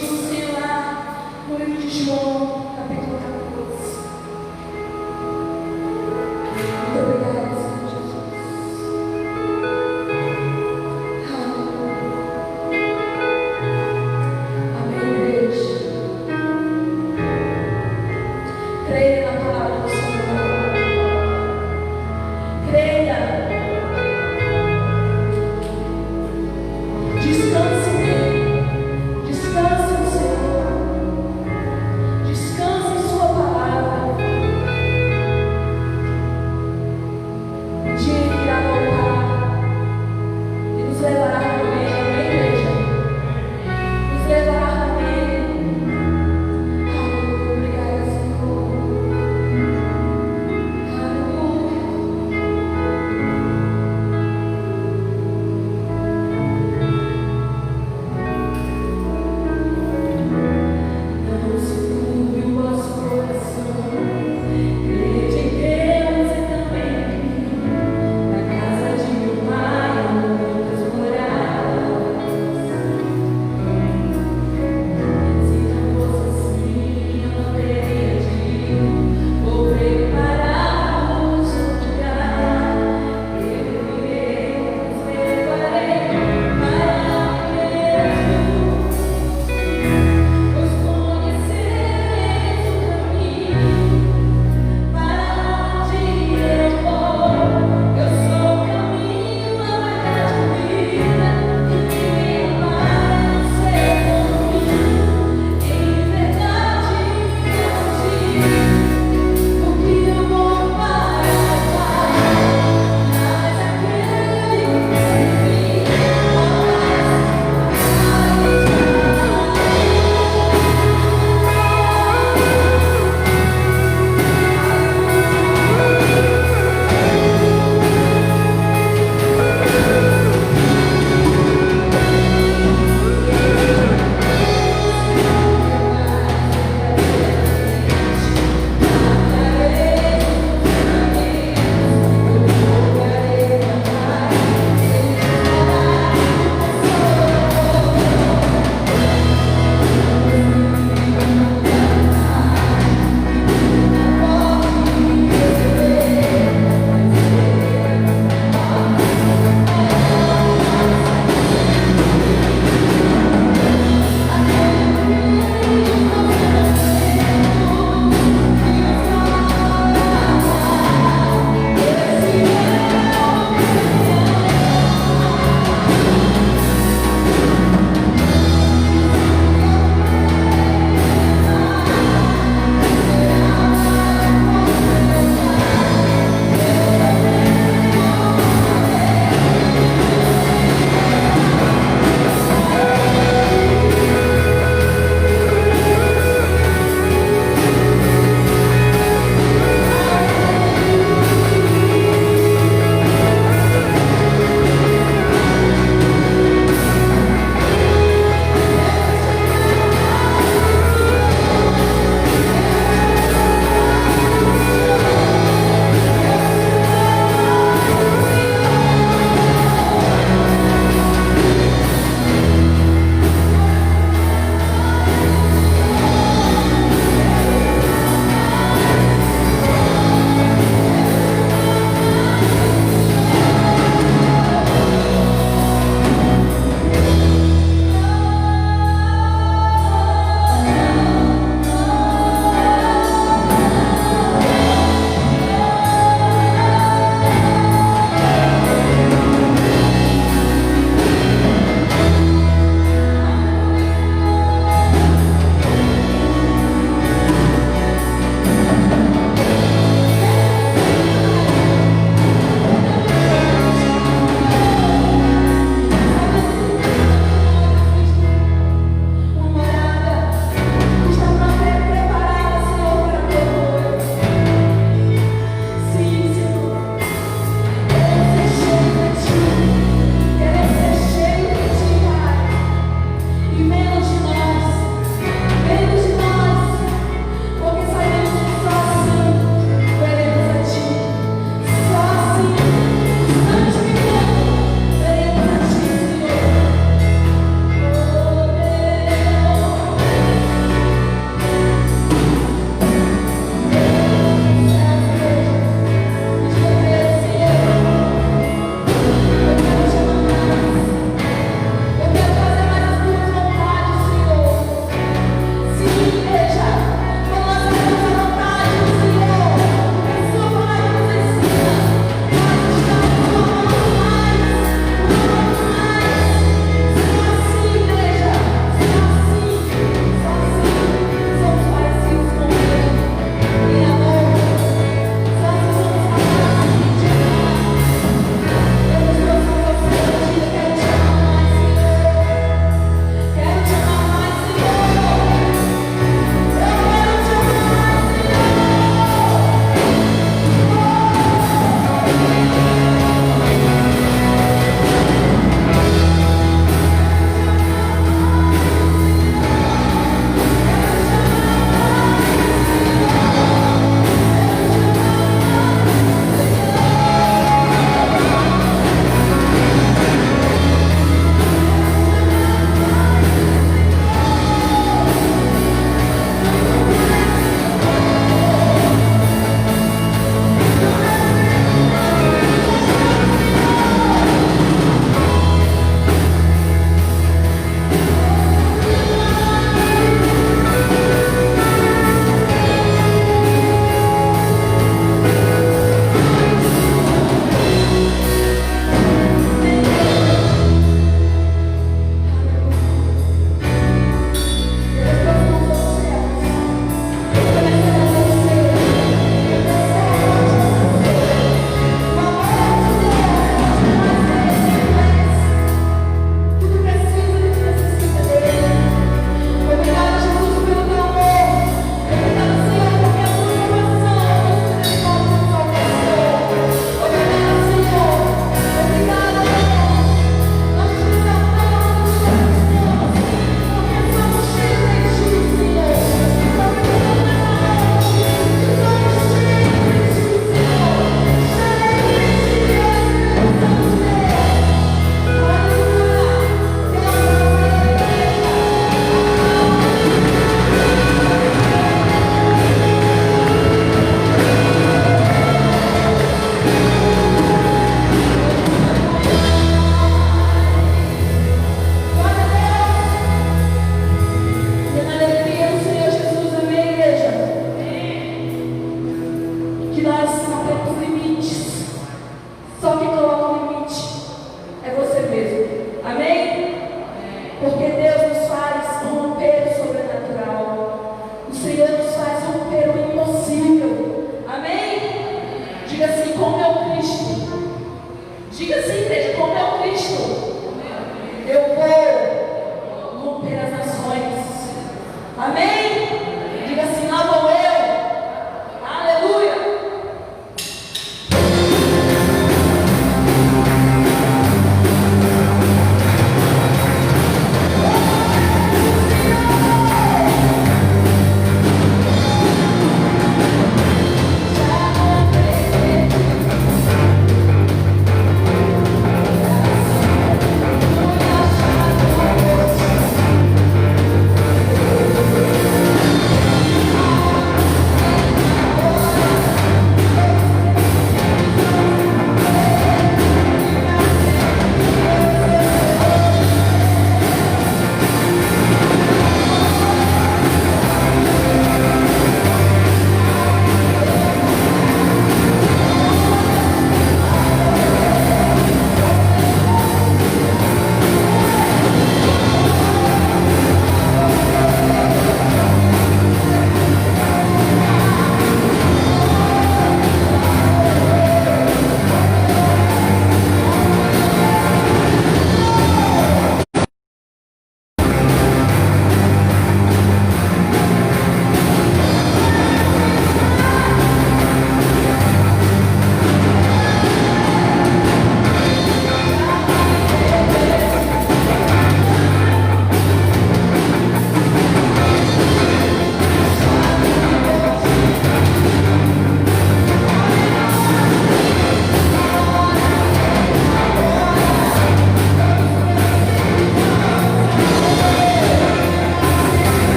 disse o Senhor lá no livro de João, capítulo 14. Muito obrigada, Senhor Jesus. Aleluia. Amém, igreja. Creia na palavra do Senhor. Creia. Descanse nele. Descanse no Senhor. Descanse.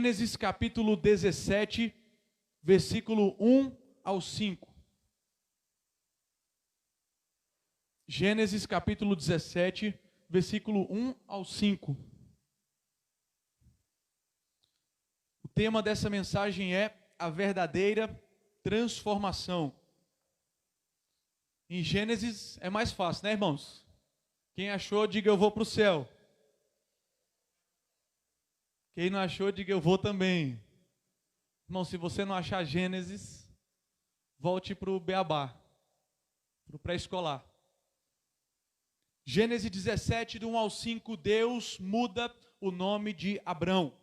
Gênesis capítulo 17, versículo 1 ao 5. Gênesis capítulo 17, versículo 1 ao 5. O tema dessa mensagem é a verdadeira transformação. Em Gênesis é mais fácil, né, irmãos? Quem achou, diga eu vou para o céu. Quem não achou, diga eu vou também. Irmão, se você não achar Gênesis, volte para o Beabá, para o pré-escolar. Gênesis 17, do 1 ao 5, Deus muda o nome de Abrão.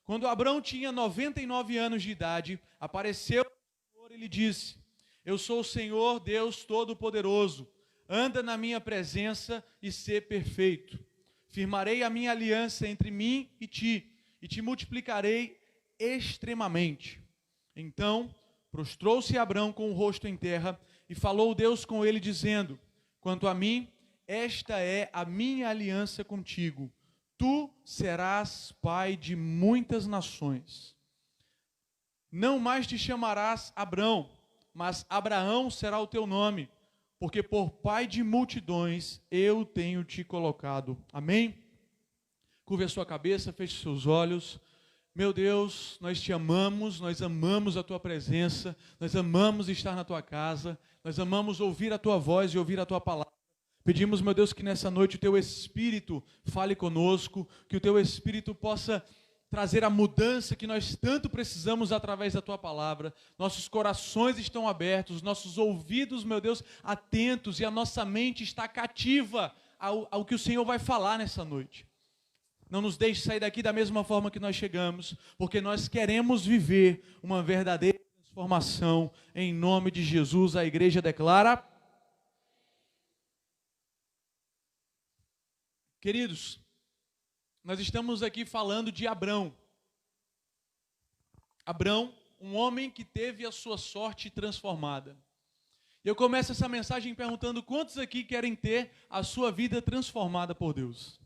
Quando Abrão tinha 99 anos de idade, apareceu o Senhor e lhe disse: eu sou o Senhor, Deus Todo-Poderoso. Anda na minha presença e sê perfeito. Firmarei a minha aliança entre mim e te multiplicarei extremamente. Então, prostrou-se Abrão com o rosto em terra, e falou Deus com ele, dizendo: quanto a mim, esta é a minha aliança contigo. Tu serás pai de muitas nações. Não mais te chamarás Abrão, mas Abraão será o teu nome, porque por pai de multidões eu tenho te colocado. Amém? Curve a sua cabeça, feche seus olhos. Meu Deus, nós te amamos, nós amamos a tua presença, nós amamos estar na tua casa, nós amamos ouvir a tua voz e ouvir a tua palavra. Pedimos, meu Deus, que nessa noite o teu Espírito fale conosco, que o teu Espírito possa trazer a mudança que nós tanto precisamos através da tua palavra. Nossos corações estão abertos, nossos ouvidos, meu Deus, atentos, e a nossa mente está cativa ao que o Senhor vai falar nessa noite. Não nos deixe sair daqui da mesma forma que nós chegamos, porque nós queremos viver uma verdadeira transformação. Em nome de Jesus, a igreja declara. Queridos, nós estamos aqui falando de Abrão. Abrão, um homem que teve a sua sorte transformada. Eu começo essa mensagem perguntando: quantos aqui querem ter a sua vida transformada por Deus?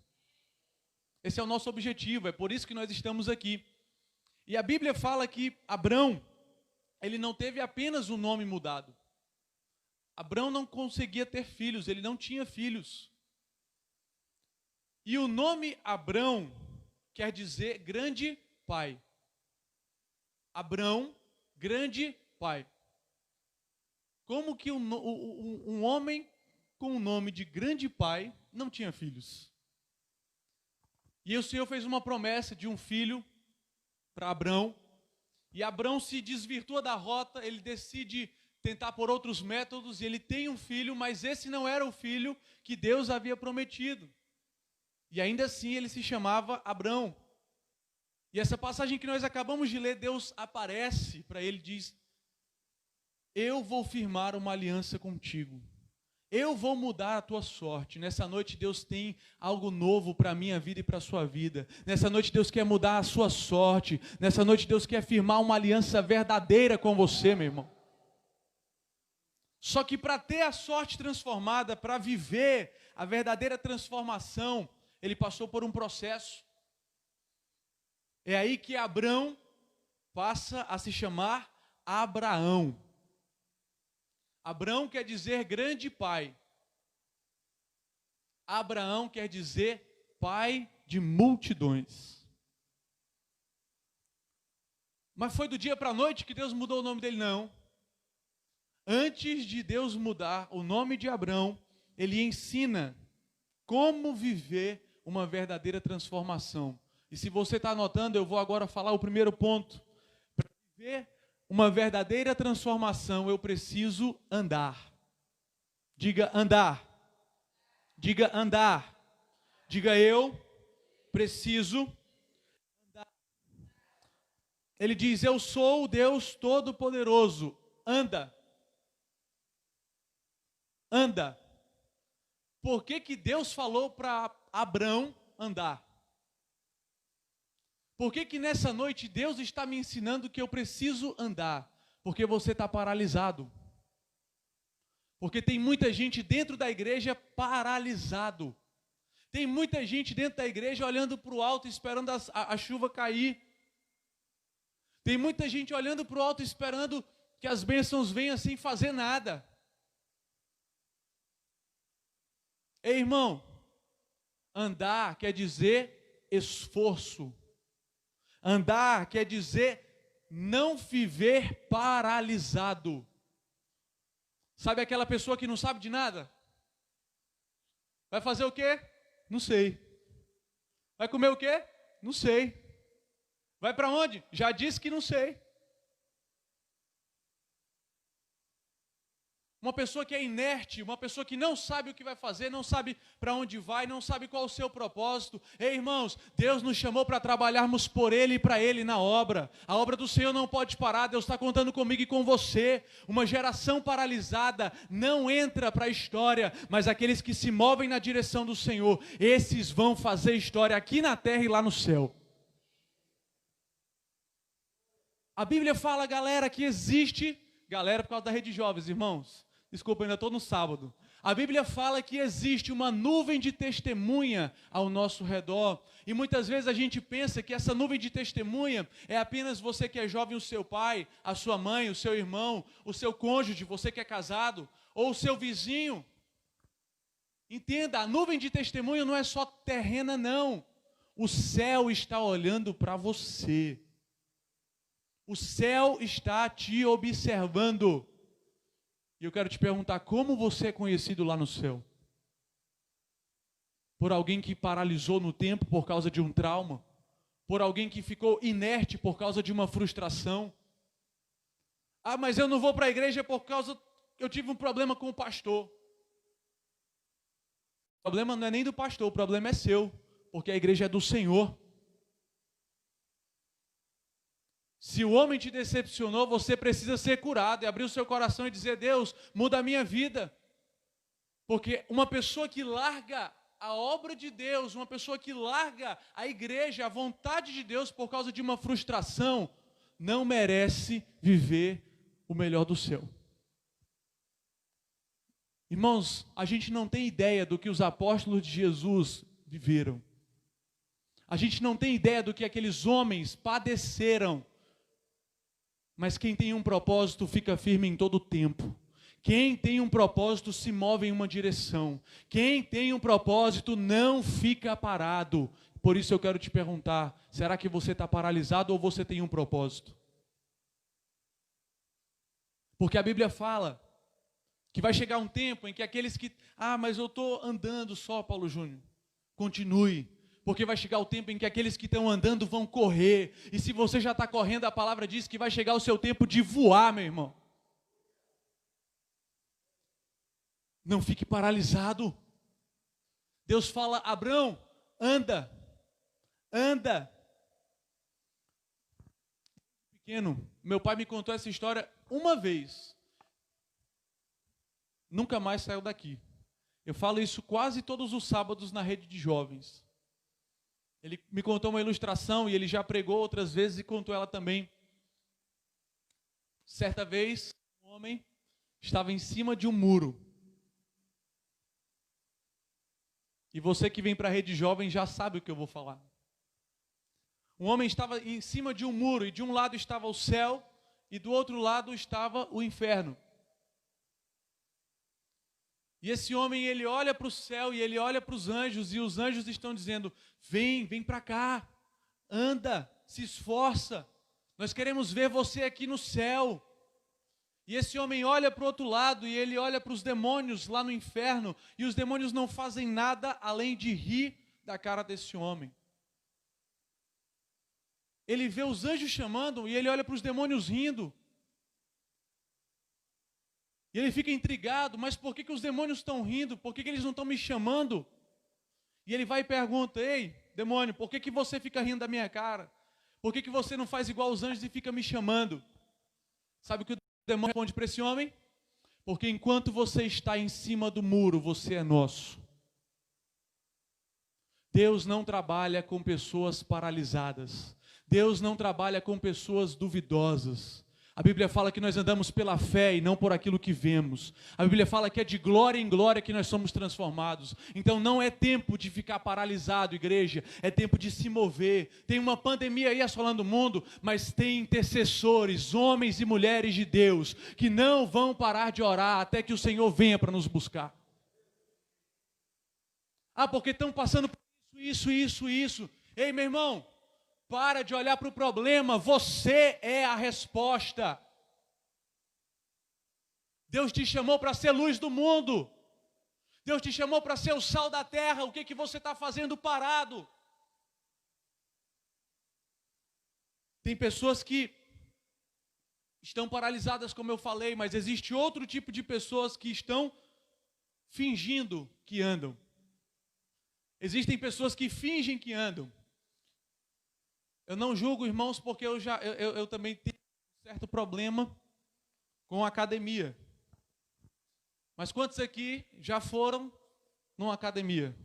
Esse é o nosso objetivo, é por isso que nós estamos aqui. E a Bíblia fala que Abrão, ele não teve apenas o nome mudado. Abrão não conseguia ter filhos, ele não tinha filhos. E o nome Abrão quer dizer grande pai. Abrão, grande pai. Como que um homem com o nome de grande pai não tinha filhos? E o Senhor fez uma promessa de um filho para Abrão. E Abrão se desvirtua da rota, ele decide tentar por outros métodos, e ele tem um filho, mas esse não era o filho que Deus havia prometido. E ainda assim ele se chamava Abrão. E essa passagem que nós acabamos de ler, Deus aparece para ele e diz: eu vou firmar uma aliança contigo. Eu vou mudar a tua sorte. Nessa noite Deus tem algo novo para a minha vida e para a sua vida. Nessa noite Deus quer mudar a sua sorte. Nessa noite Deus quer firmar uma aliança verdadeira com você, meu irmão. Só que para ter a sorte transformada, para viver a verdadeira transformação, ele passou por um processo. É aí que Abrão passa a se chamar Abraão. Abrão quer dizer grande pai. Abraão quer dizer pai de multidões. Mas foi do dia para a noite que Deus mudou o nome dele? Não. Antes de Deus mudar o nome de Abrão, ele ensina como viver uma verdadeira transformação. E se você está anotando, eu vou agora falar o primeiro ponto. Para viver uma verdadeira transformação, eu preciso andar. Diga andar. Diga andar. Diga eu preciso andar. Ele diz: eu sou o Deus Todo-Poderoso. Anda. Anda. Por que Deus falou para Abrão andar? Por que nessa noite Deus está me ensinando que eu preciso andar? Porque você está paralisado. Porque tem muita gente dentro da igreja paralisado. Tem muita gente dentro da igreja olhando para o alto, esperando a chuva cair. Tem muita gente olhando para o alto esperando que as bênçãos venham sem fazer nada. Ei, irmão, andar quer dizer esforço. Andar quer dizer não viver paralisado. Sabe aquela pessoa que não sabe de nada? Vai fazer o quê? Não sei. Vai comer o quê? Não sei. Vai para onde? Já disse que não sei. Uma pessoa que é inerte, uma pessoa que não sabe o que vai fazer, não sabe para onde vai, não sabe qual o seu propósito. Ei, irmãos, Deus nos chamou para trabalharmos por Ele e para Ele na obra. A obra do Senhor não pode parar, Deus está contando comigo e com você. Uma geração paralisada não entra para a história, mas aqueles que se movem na direção do Senhor, esses vão fazer história aqui na terra e lá no céu. A Bíblia fala, galera, que existe... Galera, por causa da rede de jovens, irmãos. Desculpa, ainda estou no sábado. A Bíblia fala que existe uma nuvem de testemunha ao nosso redor. E muitas vezes a gente pensa que essa nuvem de testemunha é apenas você que é jovem, o seu pai, a sua mãe, o seu irmão, o seu cônjuge, você que é casado, ou o seu vizinho. Entenda, a nuvem de testemunha não é só terrena, não. O céu está olhando para você. O céu está te observando. E eu quero te perguntar, como você é conhecido lá no céu? Por alguém que paralisou no tempo por causa de um trauma? Por alguém que ficou inerte por causa de uma frustração? Ah, mas eu não vou para a igreja por causa que eu tive um problema com o pastor. O problema não é nem do pastor, o problema é seu, porque a igreja é do Senhor. Se o homem te decepcionou, você precisa ser curado e abrir o seu coração e dizer, Deus, muda a minha vida. Porque uma pessoa que larga a obra de Deus, uma pessoa que larga a igreja, a vontade de Deus por causa de uma frustração, não merece viver o melhor do céu. Irmãos, a gente não tem ideia do que os apóstolos de Jesus viveram. A gente não tem ideia do que aqueles homens padeceram. Mas quem tem um propósito fica firme em todo o tempo. Quem tem um propósito se move em uma direção. Quem tem um propósito não fica parado. Por isso eu quero te perguntar, será que você está paralisado ou você tem um propósito? Porque a Bíblia fala que vai chegar um tempo em que aqueles que... Ah, mas eu estou andando só, Paulo Júnior. Continue. Porque vai chegar o tempo em que aqueles que estão andando vão correr. E se você já está correndo, a palavra diz que vai chegar o seu tempo de voar, meu irmão. Não fique paralisado. Deus fala, Abrão, anda, anda. Pequeno, meu pai me contou essa história uma vez. Nunca mais saiu daqui. Eu falo isso quase todos os sábados na rede de jovens. Ele me contou uma ilustração e ele já pregou outras vezes e contou ela também. Certa vez, um homem estava em cima de um muro. E você que vem para a rede jovem já sabe o que eu vou falar. Um homem estava em cima de um muro e de um lado estava o céu e do outro lado estava o inferno. E esse homem, ele olha para o céu e ele olha para os anjos, e os anjos estão dizendo, vem para cá, anda, se esforça, nós queremos ver você aqui no céu. E esse homem olha para o outro lado e ele olha para os demônios lá no inferno, e os demônios não fazem nada além de rir da cara desse homem. Ele vê os anjos chamando e ele olha para os demônios rindo. E ele fica intrigado, mas por que os demônios estão rindo? Por que eles não estão me chamando? E ele vai e pergunta, ei, demônio, por que você fica rindo da minha cara? Por que você não faz igual os anjos e fica me chamando? Sabe o que o demônio responde para esse homem? Porque enquanto você está em cima do muro, você é nosso. Deus não trabalha com pessoas paralisadas. Deus não trabalha com pessoas duvidosas. A Bíblia fala que nós andamos pela fé e não por aquilo que vemos. A Bíblia fala que é de glória em glória que nós somos transformados. Então não é tempo de ficar paralisado, igreja. É tempo de se mover. Tem uma pandemia aí assolando o mundo, mas tem intercessores, homens e mulheres de Deus, que não vão parar de orar até que o Senhor venha para nos buscar. Ah, porque estão passando por isso. Ei, meu irmão, para de olhar para o problema, você é a resposta. Deus te chamou para ser luz do mundo. Deus te chamou para ser o sal da terra. O que você está fazendo parado? Tem pessoas que estão paralisadas, como eu falei, mas existe outro tipo de pessoas que estão fingindo que andam. Existem pessoas que fingem que andam. Eu não julgo, irmãos, porque eu também tenho um certo problema com a academia. Mas quantos aqui já foram numa academia?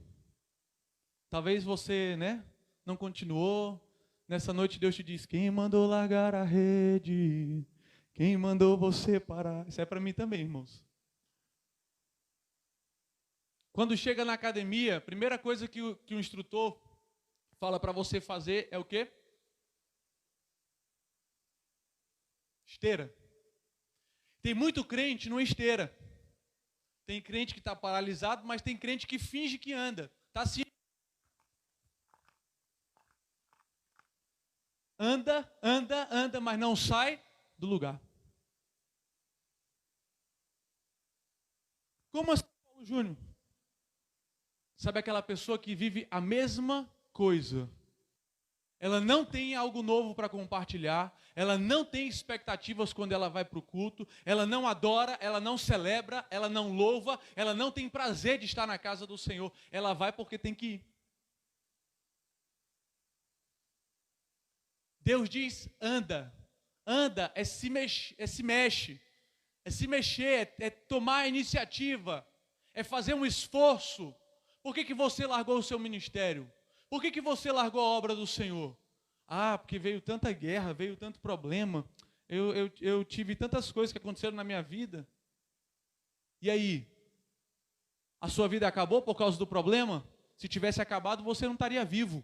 Talvez você, não continuou. Nessa noite Deus te diz: quem mandou largar a rede? Quem mandou você parar? Isso é para mim também, irmãos. Quando chega na academia, a primeira coisa que o instrutor fala para você fazer é o quê? Esteira. Tem muito crente numa esteira. Tem crente que está paralisado, mas tem crente que finge que anda. Tá assim. Anda, mas não sai do lugar. Como assim, Paulo Júnior? Sabe aquela pessoa que vive a mesma coisa? Ela não tem algo novo para compartilhar, ela não tem expectativas quando ela vai para o culto, ela não adora, ela não celebra, ela não louva, ela não tem prazer de estar na casa do Senhor, ela vai porque tem que ir. Deus diz: anda é se mexer, é tomar a iniciativa, é fazer um esforço. Por que você largou o seu ministério? Por que você largou a obra do Senhor? Ah, porque veio tanta guerra, veio tanto problema, eu tive tantas coisas que aconteceram na minha vida. E aí? A sua vida acabou por causa do problema? Se tivesse acabado, você não estaria vivo.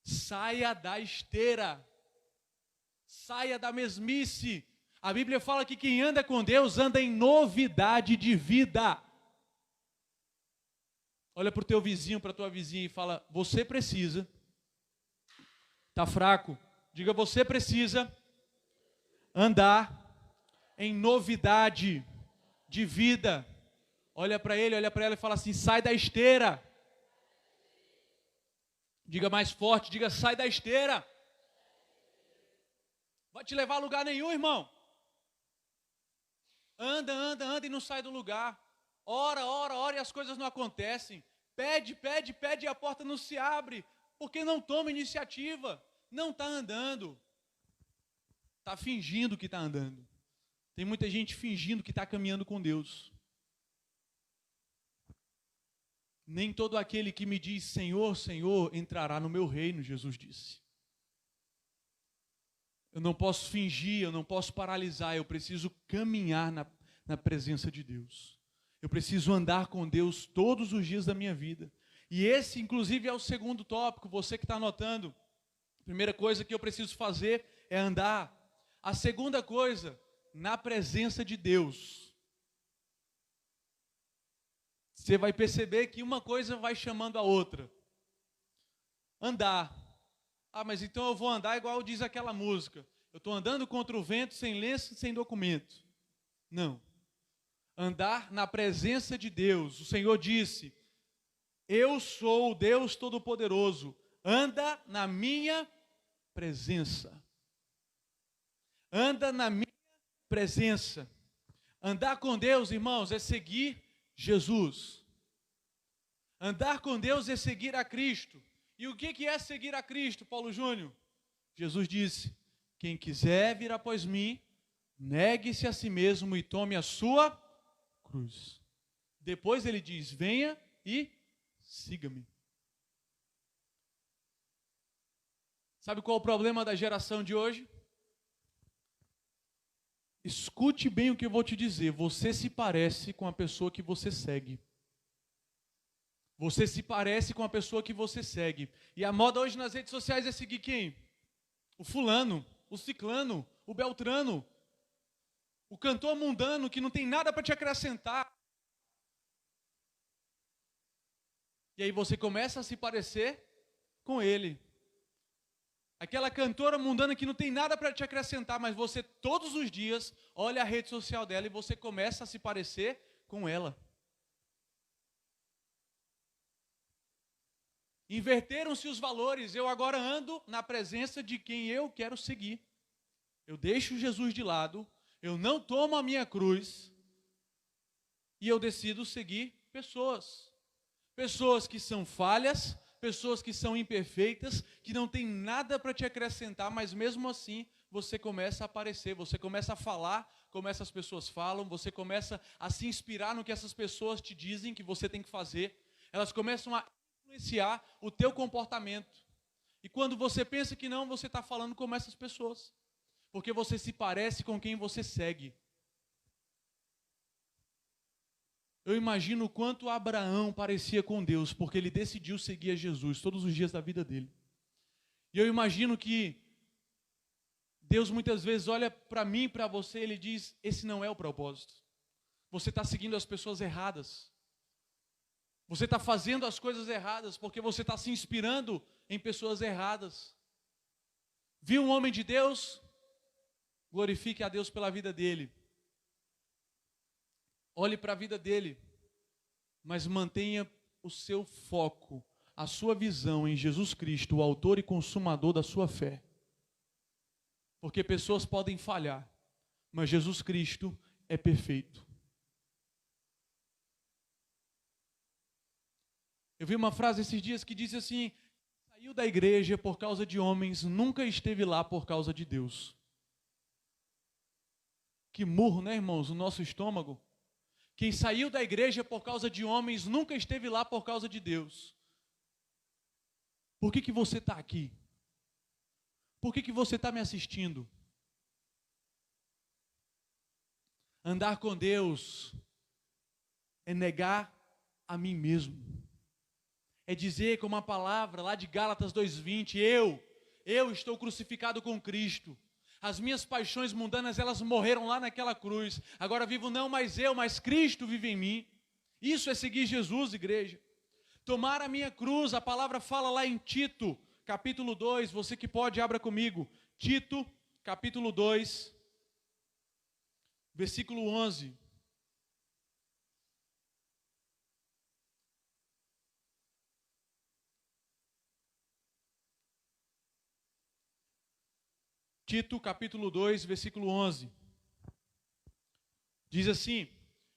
Saia da esteira. Saia da mesmice. A Bíblia fala que quem anda com Deus anda em novidade de vida. Olha para o teu vizinho, para a tua vizinha e fala: você precisa. Está fraco? Diga: você precisa andar em novidade de vida. Olha para ele, olha para ela e fala assim: sai da esteira. Diga mais forte, diga: sai da esteira. Vai te levar a lugar nenhum, irmão. Anda e não sai do lugar. Ora e as coisas não acontecem. Pede e a porta não se abre. Porque não toma iniciativa. Não está andando. Está fingindo que está andando. Tem muita gente fingindo que está caminhando com Deus. Nem todo aquele que me diz Senhor, Senhor, entrará no meu reino, Jesus disse. Eu não posso fingir, eu não posso paralisar, eu preciso caminhar na presença de Deus. Eu preciso andar com Deus todos os dias da minha vida. E esse, inclusive, é o segundo tópico, você que está anotando. A primeira coisa que eu preciso fazer é andar. A segunda coisa, na presença de Deus. Você vai perceber que uma coisa vai chamando a outra. Andar. Ah, mas então eu vou andar igual diz aquela música. Eu estou andando contra o vento, sem lenço, sem documento. Não. Andar na presença de Deus. O Senhor disse: eu sou o Deus Todo-Poderoso. Anda na minha presença. Anda na minha presença. Andar com Deus, irmãos, é seguir Jesus. Andar com Deus é seguir a Cristo. E o que é seguir a Cristo, Paulo Júnior? Jesus disse: quem quiser vir após mim, negue-se a si mesmo e tome a sua cruz. Depois ele diz: venha e siga-me. Sabe qual é o problema da geração de hoje? Escute bem o que eu vou te dizer. Você se parece com a pessoa que você segue. Você se parece com a pessoa que você segue. E a moda hoje nas redes sociais é seguir quem? O fulano, o ciclano, o beltrano, o cantor mundano que não tem nada para te acrescentar. E aí você começa a se parecer com ele. Aquela cantora mundana que não tem nada para te acrescentar, mas você todos os dias olha a rede social dela e você começa a se parecer com ela. Inverteram-se os valores, eu agora ando na presença de quem eu quero seguir. Eu deixo Jesus de lado, eu não tomo a minha cruz e eu decido seguir pessoas. Pessoas que são falhas, pessoas que são imperfeitas, que não tem nada para te acrescentar, mas mesmo assim você começa a aparecer, você começa a falar como essas pessoas falam, você começa a se inspirar no que essas pessoas te dizem que você tem que fazer, elas começam a influenciar o teu comportamento. E quando você pensa que não, você está falando como essas pessoas, porque você se parece com quem você segue. Eu imagino o quanto Abraão parecia com Deus, porque ele decidiu seguir a Jesus todos os dias da vida dele. E eu imagino que Deus muitas vezes olha para mim e para você e ele diz, esse não é o propósito. Você está seguindo as pessoas erradas. Você está fazendo as coisas erradas, porque você está se inspirando em pessoas erradas. Viu um homem de Deus? Glorifique a Deus pela vida dele. Olhe para a vida dele, mas mantenha o seu foco, a sua visão em Jesus Cristo, o autor e consumador da sua fé. Porque pessoas podem falhar, mas Jesus Cristo é perfeito. Eu vi uma frase esses dias que diz assim, saiu da igreja por causa de homens, nunca esteve lá por causa de Deus. Que murro, né, irmãos, no nosso estômago. Quem saiu da igreja por causa de homens nunca esteve lá por causa de Deus. Por que você está aqui? Por que você está me assistindo? Andar com Deus é negar a mim mesmo. É dizer como a palavra lá de Gálatas 2:20, eu estou crucificado com Cristo. As minhas paixões mundanas, elas morreram lá naquela cruz. Agora vivo não mais eu, mas Cristo vive em mim. Isso é seguir Jesus, igreja. Tomar a minha cruz, a palavra fala lá em Tito, capítulo 2. Você que pode, abra comigo. Tito, capítulo 2, versículo 11. Tito, capítulo 2, versículo 11. Diz assim,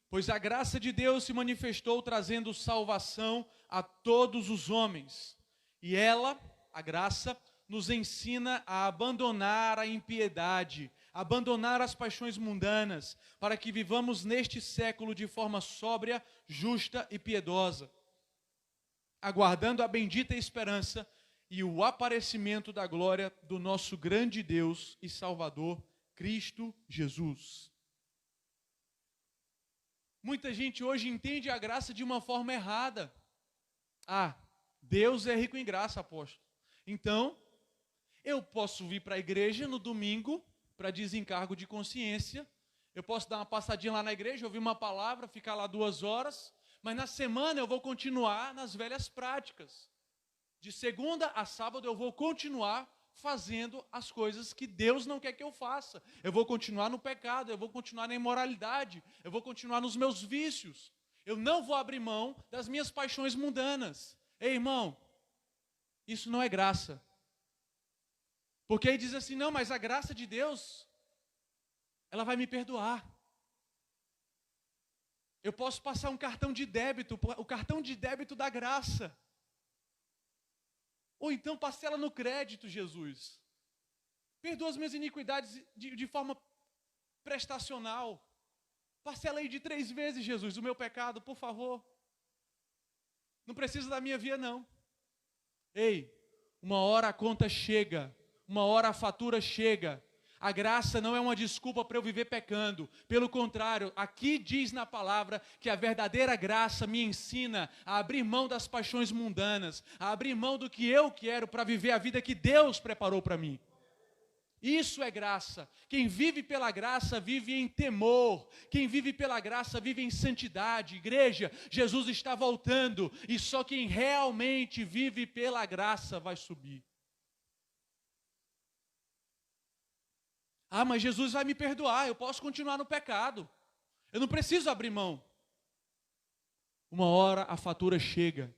pois a graça de Deus se manifestou trazendo salvação a todos os homens. E ela, a graça, nos ensina a abandonar a impiedade, abandonar as paixões mundanas, para que vivamos neste século de forma sóbria, justa e piedosa, aguardando a bendita esperança e o aparecimento da glória do nosso grande Deus e Salvador, Cristo Jesus. Muita gente hoje entende a graça de uma forma errada. Ah, Deus é rico em graça, apóstolo. Então, eu posso vir para a igreja no domingo, para desencargo de consciência. Eu posso dar uma passadinha lá na igreja, ouvir uma palavra, ficar lá 2 horas. Mas na semana eu vou continuar nas velhas práticas. De segunda a sábado eu vou continuar fazendo as coisas que Deus não quer que eu faça. Eu vou continuar no pecado, eu vou continuar na imoralidade, eu vou continuar nos meus vícios. Eu não vou abrir mão das minhas paixões mundanas. Ei, irmão, isso não é graça. Porque aí diz assim, não, mas a graça de Deus, ela vai me perdoar. Eu posso passar um cartão de débito, o cartão de débito da graça. Ou então parcela no crédito, Jesus. Perdoa as minhas iniquidades de forma prestacional. Parcela aí de 3 vezes, Jesus, o meu pecado, por favor. Não precisa da minha via, não. Ei, uma hora a conta chega, uma hora a fatura chega. A graça não é uma desculpa para eu viver pecando. Pelo contrário, aqui diz na palavra que a verdadeira graça me ensina a abrir mão das paixões mundanas, a abrir mão do que eu quero para viver a vida que Deus preparou para mim. Isso é graça. Quem vive pela graça vive em temor. Quem vive pela graça vive em santidade. Igreja, Jesus está voltando e só quem realmente vive pela graça vai subir. Ah, mas Jesus vai me perdoar, eu posso continuar no pecado. Eu não preciso abrir mão. Uma hora a fatura chega.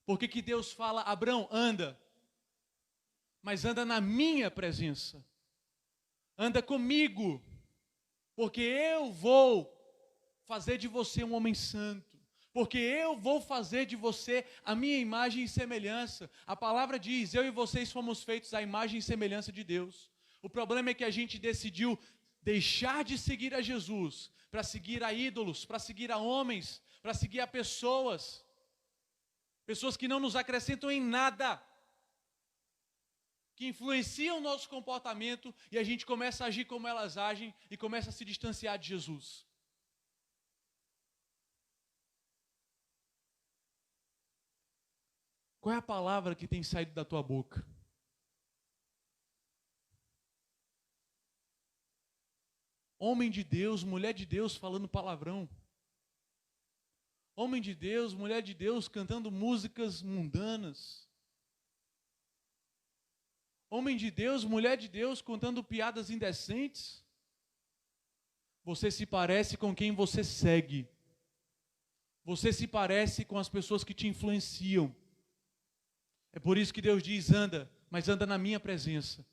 Por que Deus fala, Abrão, anda? Mas anda na minha presença. Anda comigo. Porque eu vou fazer de você um homem santo. Porque eu vou fazer de você a minha imagem e semelhança. A palavra diz, eu e vocês fomos feitos à imagem e semelhança de Deus. O problema é que a gente decidiu deixar de seguir a Jesus para seguir a ídolos, para seguir a homens, para seguir a pessoas. Pessoas que não nos acrescentam em nada, que influenciam o nosso comportamento e a gente começa a agir como elas agem e começa a se distanciar de Jesus. Qual é a palavra que tem saído da tua boca? Homem de Deus, mulher de Deus falando palavrão. Homem de Deus, mulher de Deus cantando músicas mundanas. Homem de Deus, mulher de Deus contando piadas indecentes. Você se parece com quem você segue. Você se parece com as pessoas que te influenciam. É por isso que Deus diz, anda, mas anda na minha presença.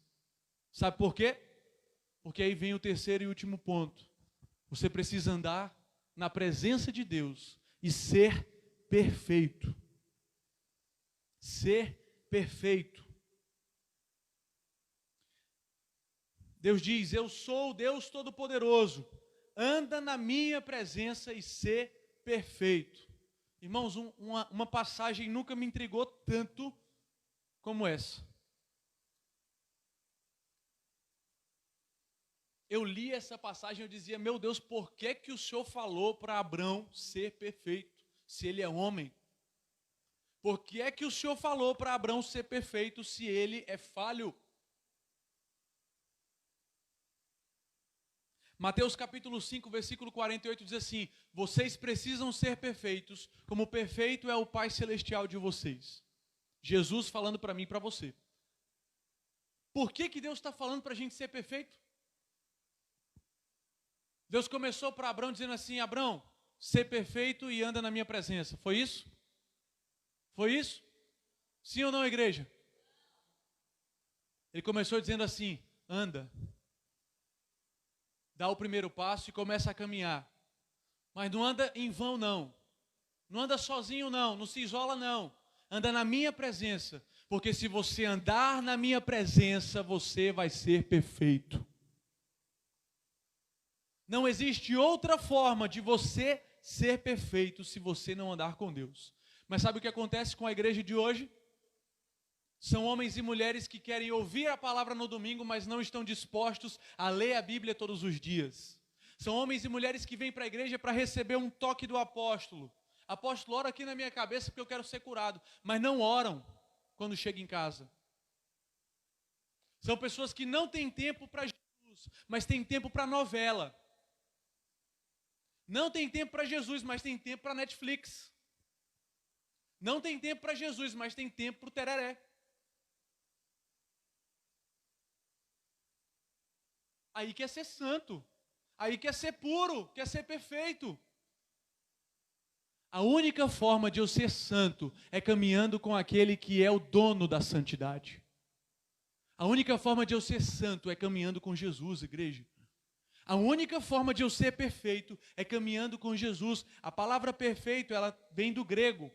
Sabe por quê? Porque aí vem o terceiro e último ponto. Você precisa andar na presença de Deus e ser perfeito. Ser perfeito. Deus diz, eu sou o Deus Todo-Poderoso. Anda na minha presença e ser perfeito. Irmãos, uma passagem nunca me intrigou tanto como essa. Eu li essa passagem e eu dizia, meu Deus, por que que o Senhor falou para Abrão ser perfeito, se ele é homem? Por que é que o Senhor falou para Abrão ser perfeito, se ele é falho? Mateus capítulo 5, versículo 48 diz assim, vocês precisam ser perfeitos, como perfeito é o Pai Celestial de vocês. Jesus falando para mim e para você. Por que que Deus está falando para a gente ser perfeito? Deus começou para Abrão dizendo assim, Abrão, ser perfeito e anda na minha presença. Foi isso? Foi isso? Sim ou não, igreja? Ele começou dizendo assim, anda. Dá o primeiro passo e começa a caminhar. Mas não anda em vão, não. Não anda sozinho, não. Não se isola, não. Anda na minha presença. Porque se você andar na minha presença, você vai ser perfeito. Não existe outra forma de você ser perfeito se você não andar com Deus. Mas sabe o que acontece com a igreja de hoje? São homens e mulheres que querem ouvir a palavra no domingo, mas não estão dispostos a ler a Bíblia todos os dias. São homens e mulheres que vêm para a igreja para receber um toque do apóstolo. Apóstolo, ora aqui na minha cabeça porque eu quero ser curado. Mas não oram quando chegam em casa. São pessoas que não têm tempo para Jesus, mas têm tempo para novela. Não tem tempo para Jesus, mas tem tempo para Netflix. Não tem tempo para Jesus, mas tem tempo para o tereré. Aí quer ser santo. Aí quer ser puro, quer ser perfeito. A única forma de eu ser santo é caminhando com aquele que é o dono da santidade. A única forma de eu ser santo é caminhando com Jesus, igreja. A única forma de eu ser perfeito é caminhando com Jesus. A palavra perfeito, ela vem do grego.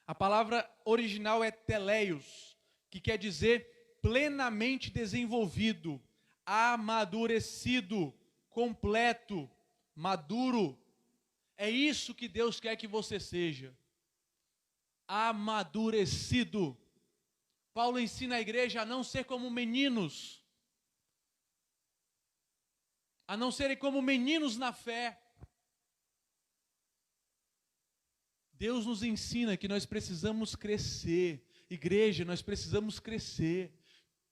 A palavra original é teleios, que quer dizer plenamente desenvolvido, amadurecido, completo, maduro. É isso que Deus quer que você seja. Amadurecido. Paulo ensina a igreja a não ser como meninos, a não serem como meninos na fé. Deus nos ensina que nós precisamos crescer. Igreja, nós precisamos crescer.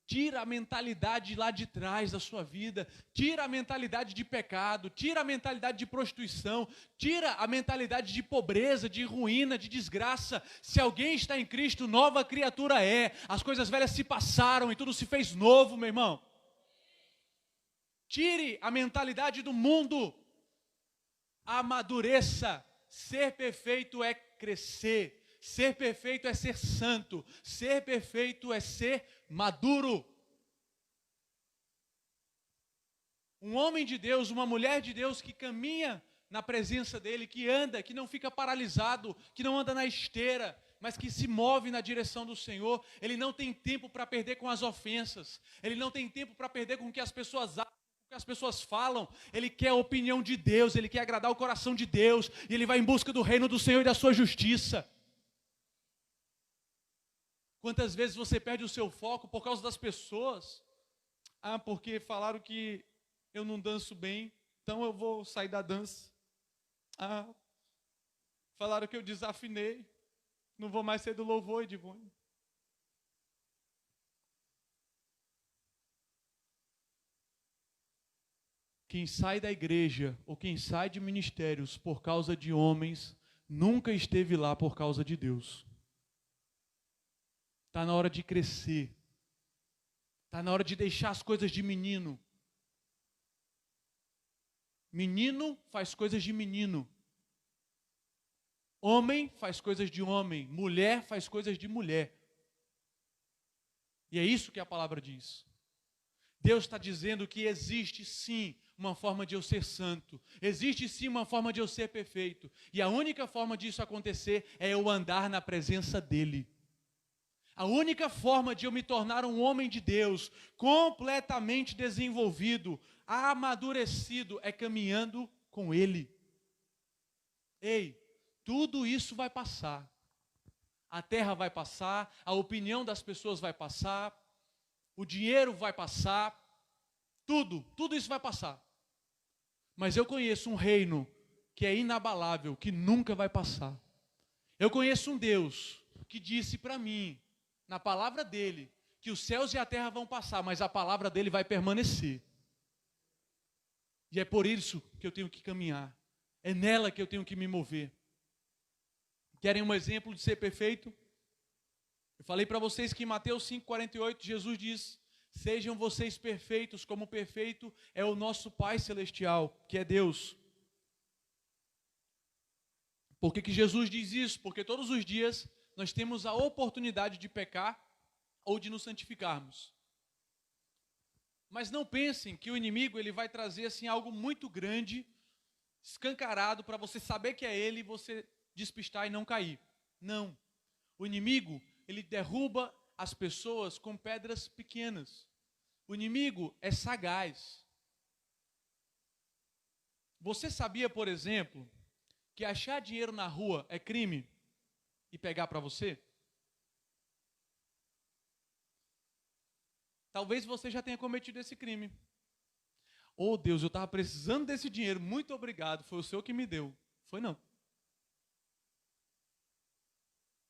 Tira a mentalidade lá de trás da sua vida, tira a mentalidade de pecado, tira a mentalidade de prostituição, tira a mentalidade de pobreza, de ruína, de desgraça. Se alguém está em Cristo, nova criatura é. As coisas velhas se passaram e tudo se fez novo, meu irmão. Tire a mentalidade do mundo, amadureça. Ser perfeito é crescer. Ser perfeito é ser santo. Ser perfeito é ser maduro. Um homem de Deus, uma mulher de Deus que caminha na presença dele, que anda, que não fica paralisado, que não anda na esteira, mas que se move na direção do Senhor. Ele não tem tempo para perder com as ofensas. Ele não tem tempo para perder com o que as pessoas acham, com o que as pessoas falam. Ele quer a opinião de Deus, ele quer agradar o coração de Deus, e ele vai em busca do reino do Senhor e da sua justiça. Quantas vezes você perde o seu foco por causa das pessoas? Ah, porque falaram que eu não danço bem, então eu vou sair da dança. Ah, falaram que eu desafinei, não vou mais ser do louvor, Edivone. Quem sai da igreja ou quem sai de ministérios por causa de homens, nunca esteve lá por causa de Deus. Está na hora de crescer. Está na hora de deixar as coisas de menino. Menino faz coisas de menino. Homem faz coisas de homem. Mulher faz coisas de mulher. E é isso que a palavra diz. Deus está dizendo que existe sim uma forma de eu ser santo. Existe sim uma forma de eu ser perfeito. E a única forma disso acontecer é eu andar na presença dEle. A única forma de eu me tornar um homem de Deus, completamente desenvolvido, amadurecido, é caminhando com Ele. Ei, tudo isso vai passar. A terra vai passar, a opinião das pessoas vai passar, o dinheiro vai passar, tudo isso vai passar. Mas eu conheço um reino que é inabalável, que nunca vai passar. Eu conheço um Deus que disse para mim, na palavra dele, que os céus e a terra vão passar, mas a palavra dele vai permanecer. E é por isso que eu tenho que caminhar. É nela que eu tenho que me mover. Querem um exemplo de ser perfeito? Eu falei para vocês que em Mateus 5,48, Jesus diz: sejam vocês perfeitos, como perfeito é o nosso Pai Celestial, que é Deus. Por que Jesus diz isso? Porque todos os dias nós temos a oportunidade de pecar ou de nos santificarmos. Mas não pensem que o inimigo ele vai trazer assim algo muito grande, escancarado, para você saber que é ele e você despistar e não cair. Não. O inimigo, ele derruba as pessoas com pedras pequenas. O inimigo é sagaz. Você sabia, por exemplo, que achar dinheiro na rua é crime? E pegar para você? Talvez você já tenha cometido esse crime. Oh Deus, eu estava precisando desse dinheiro, muito obrigado, foi o Senhor que me deu. Foi não.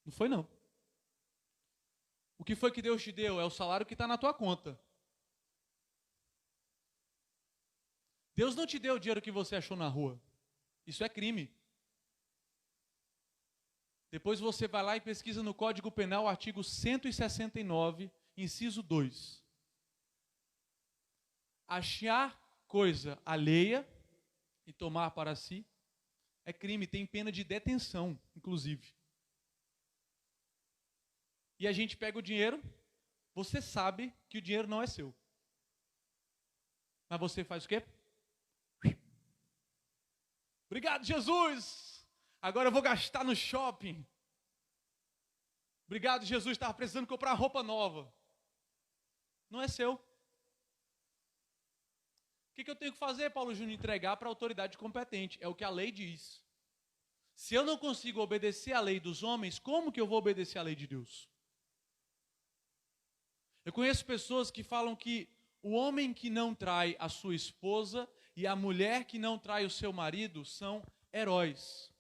Não foi não. O que foi que Deus te deu? É o salário que está na tua conta. Deus não te deu o dinheiro que você achou na rua. Isso é crime. Depois você vai lá e pesquisa no Código Penal, artigo 169, inciso 2. Achar coisa alheia e tomar para si é crime, tem pena de detenção, inclusive. E a gente pega o dinheiro, você sabe que o dinheiro não é seu. Mas você faz o quê? Obrigado, Jesus! Agora eu vou gastar no shopping. Obrigado, Jesus, estava precisando comprar roupa nova. Não é seu. O que eu tenho que fazer, Paulo Júnior? Entregar para a autoridade competente. É o que a lei diz. Se eu não consigo obedecer à lei dos homens, como que eu vou obedecer à lei de Deus? Eu conheço pessoas que falam que o homem que não trai a sua esposa, e a mulher que não trai o seu marido são heróis.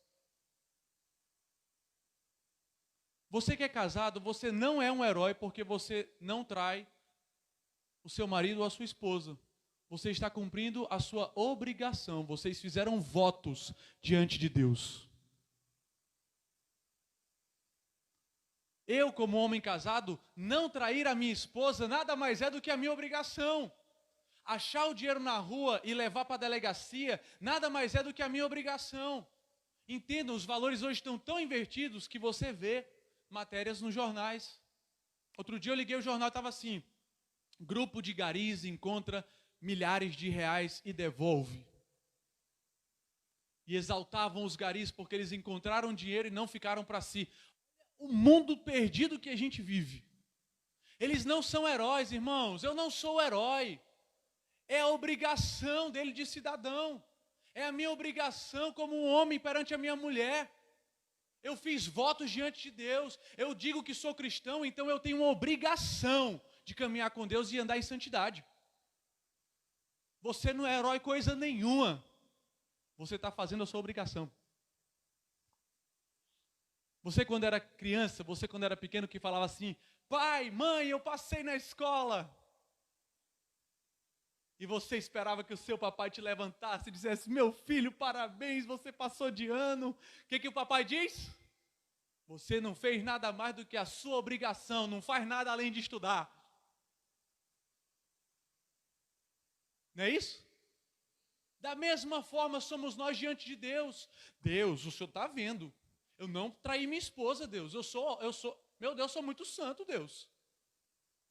Você que é casado, você não é um herói porque você não trai o seu marido ou a sua esposa. Você está cumprindo a sua obrigação. Vocês fizeram votos diante de Deus. Eu, como homem casado, não trair a minha esposa nada mais é do que a minha obrigação. Achar o dinheiro na rua e levar para a delegacia nada mais é do que a minha obrigação. Entendam, os valores hoje estão tão invertidos que você vê matérias nos jornais. Outro dia eu liguei o jornal e estava assim: grupo de garis encontra milhares de reais e devolve. E exaltavam os garis porque eles encontraram dinheiro e não ficaram para si. O mundo perdido que a gente vive. Eles não são heróis, irmãos. Eu não sou herói. É a obrigação dele de cidadão. É a minha obrigação como um homem perante a minha mulher. Eu fiz votos diante de Deus. Eu digo que sou cristão, então eu tenho uma obrigação de caminhar com Deus e andar em santidade. Você não é herói coisa nenhuma. Você está fazendo a sua obrigação. Você quando era criança, você quando era pequeno que falava assim: pai, mãe, eu passei na escola. E você esperava que o seu papai te levantasse e dissesse: meu filho, parabéns, você passou de ano. O que o papai diz? Você não fez nada mais do que a sua obrigação, não faz nada além de estudar. Não é isso? Da mesma forma somos nós diante de Deus. Deus, o Senhor está vendo. Eu não traí minha esposa, Deus. Meu Deus, eu sou muito santo, Deus.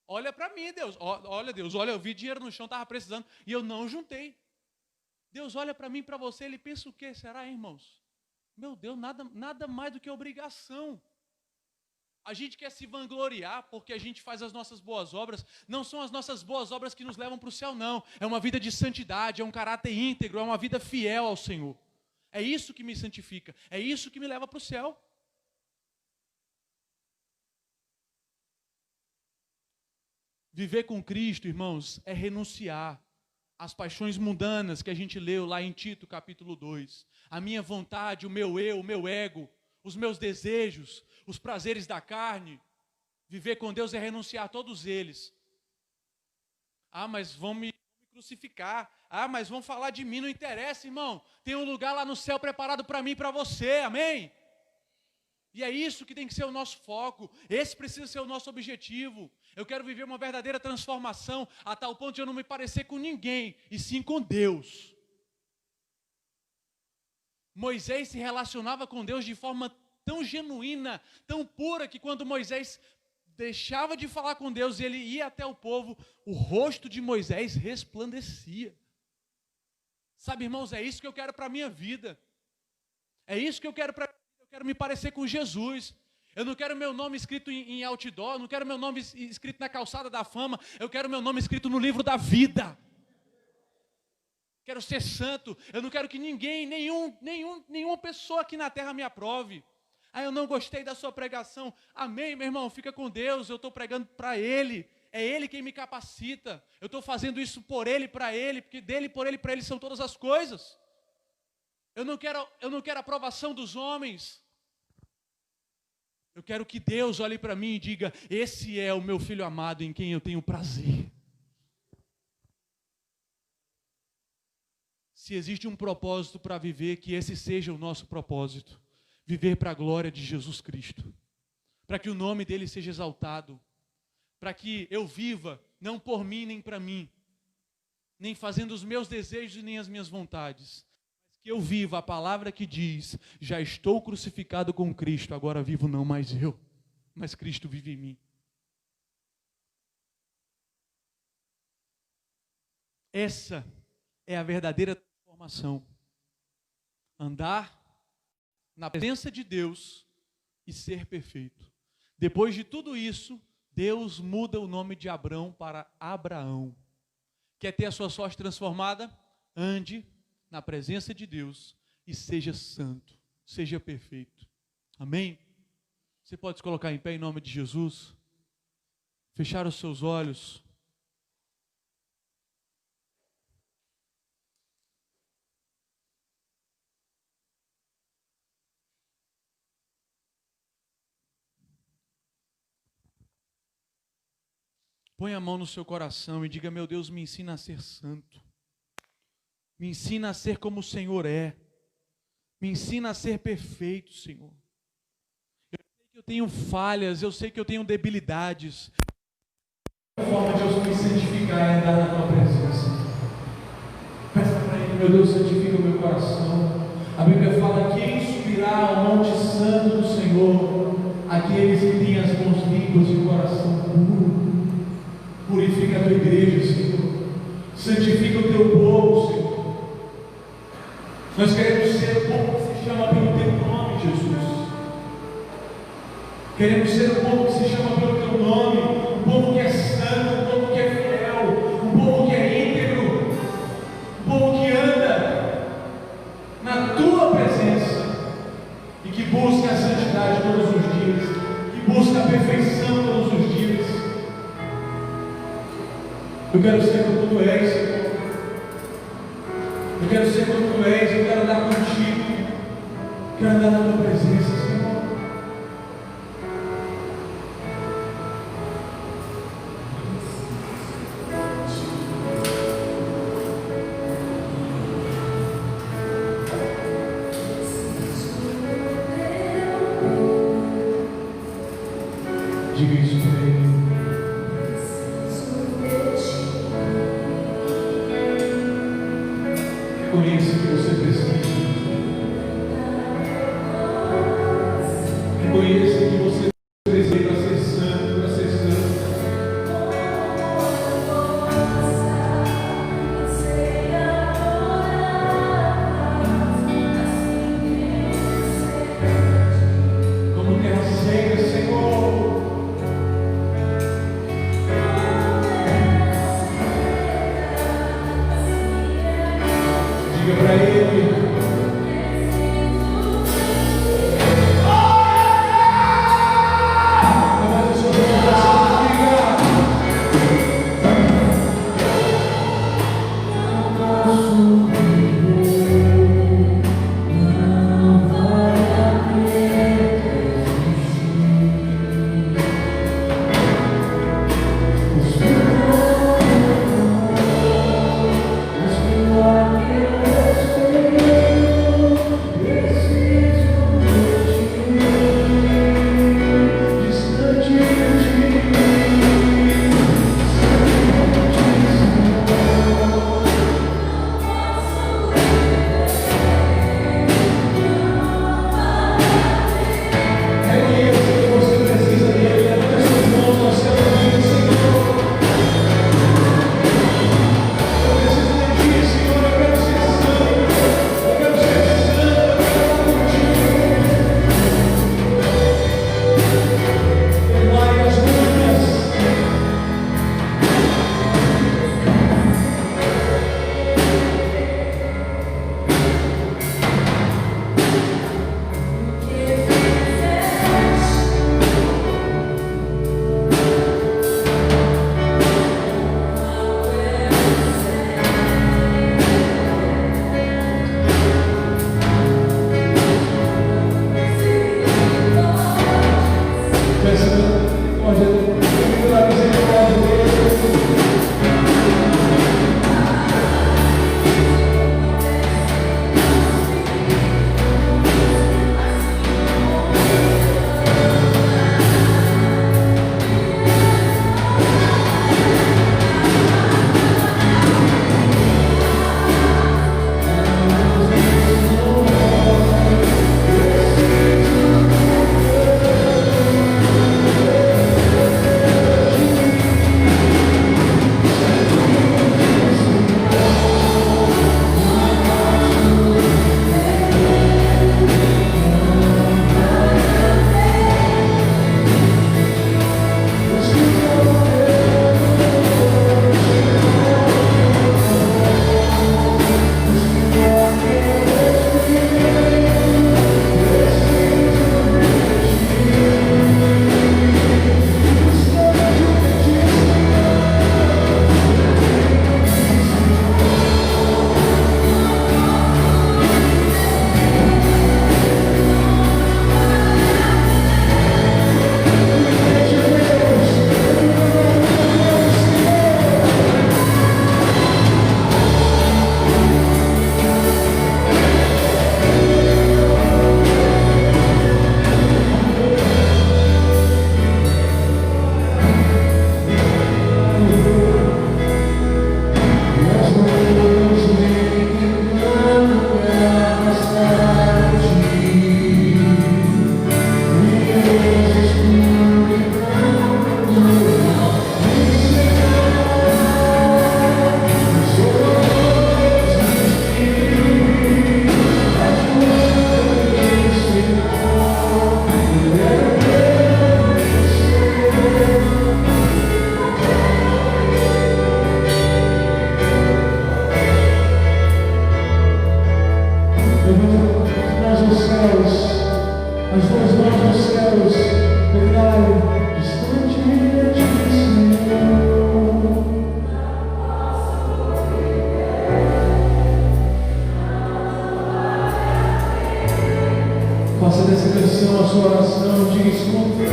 Olha para mim, Deus. Olha, Deus, olha, eu vi dinheiro no chão, estava precisando, e eu não juntei. Deus olha para mim e para você, Ele pensa o quê? Será, irmãos? Meu Deus, nada mais do que obrigação. A gente quer se vangloriar porque a gente faz as nossas boas obras. Não são as nossas boas obras que nos levam para o céu, não. É uma vida de santidade, é um caráter íntegro, é uma vida fiel ao Senhor. É isso que me santifica, é isso que me leva para o céu. Viver com Cristo, irmãos, é renunciar às paixões mundanas que a gente leu lá em Tito, capítulo 2. A minha vontade, o meu eu, o meu ego, os meus desejos, os prazeres da carne. Viver com Deus é renunciar a todos eles. Ah, mas vão me crucificar. Ah, mas vão falar de mim, não interessa, irmão. Tem um lugar lá no céu preparado para mim e para você, amém? E é isso que tem que ser o nosso foco. Esse precisa ser o nosso objetivo. Eu quero viver uma verdadeira transformação a tal ponto de eu não me parecer com ninguém, e sim com Deus. Moisés se relacionava com Deus de forma tão genuína, tão pura, que quando Moisés deixava de falar com Deus e ele ia até o povo, o rosto de Moisés resplandecia. Sabe, irmãos, é isso que eu quero para a minha vida. É isso que eu quero para a minha vida. Eu quero me parecer com Jesus. Eu não quero meu nome escrito em outdoor, não quero meu nome escrito na calçada da fama, eu quero meu nome escrito no livro da vida. Quero ser santo. Eu não quero que ninguém, nenhuma pessoa aqui na terra me aprove. Ah, eu não gostei da sua pregação. Amém, meu irmão, fica com Deus, eu estou pregando para Ele. É Ele quem me capacita. Eu estou fazendo isso por Ele, para Ele, porque dele, por Ele, para Ele são todas as coisas. Eu não quero a aprovação dos homens. Eu quero que Deus olhe para mim e diga: esse é o meu filho amado em quem eu tenho prazer. Se existe um propósito para viver, que esse seja o nosso propósito. Viver para a glória de Jesus Cristo. Para que o nome dele seja exaltado. Para que eu viva, não por mim nem para mim, nem fazendo os meus desejos e nem as minhas vontades, mas que eu viva a palavra que diz: já estou crucificado com Cristo, agora vivo não mais eu, mas Cristo vive em mim. Essa é a verdadeira transformação. Andar na presença de Deus e ser perfeito. Depois de tudo isso, Deus muda o nome de Abrão para Abraão. Quer ter a sua sorte transformada? Ande na presença de Deus e seja santo, seja perfeito. Amém? Você pode se colocar em pé em nome de Jesus? Fechar os seus olhos. Põe a mão no seu coração e diga: meu Deus, me ensina a ser santo. Me ensina a ser como o Senhor é. Me ensina a ser perfeito, Senhor. Eu sei que eu tenho falhas, eu sei que eu tenho debilidades. A forma de eu me santificar é andar na tua presença. Peça para Ele: meu Deus, santifica o meu coração. A Bíblia fala: quem subirá ao monte santo do Senhor? Aqueles que têm as mãos limpas e o coração puro. Purifica a tua igreja, Senhor. Santifica o teu povo, Senhor. Nós queremos ser o povo que se chama pelo teu nome, Jesus. Queremos ser o povo que se chama pelo teu nome. Um povo que é santo, um povo que é fiel, um povo que é íntegro, um povo que anda na tua presença e que busca a santidade todos os dias, que busca a perfeição todos os dias. Eu quero ser como tu és, Senhor. Eu quero ser como tu és, eu quero andar contigo. Quero andar na tua presença, Senhor. Diga isso para Ele. Reconheça que você precisa. Reconheça que você precisa para ser santo, para ser santo. Como terra seca, Senhor. Diga para Ele. atenção à sua oração, diga escuta.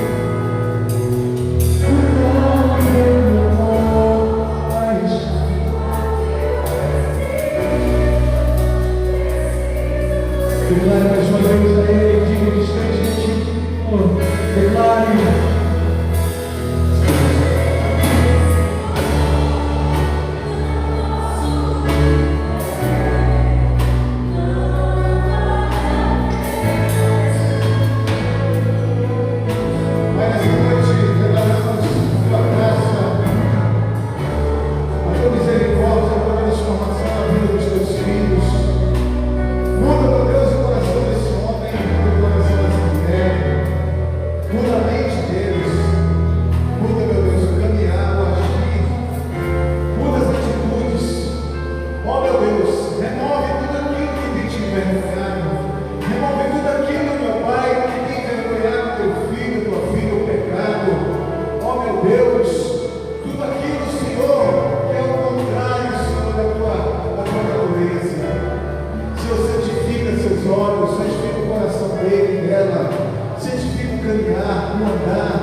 Declare mais uma vez a Ele, diga distante de ti, declare. Santifica o coração dele, dela, santifica o caminhar, o andar.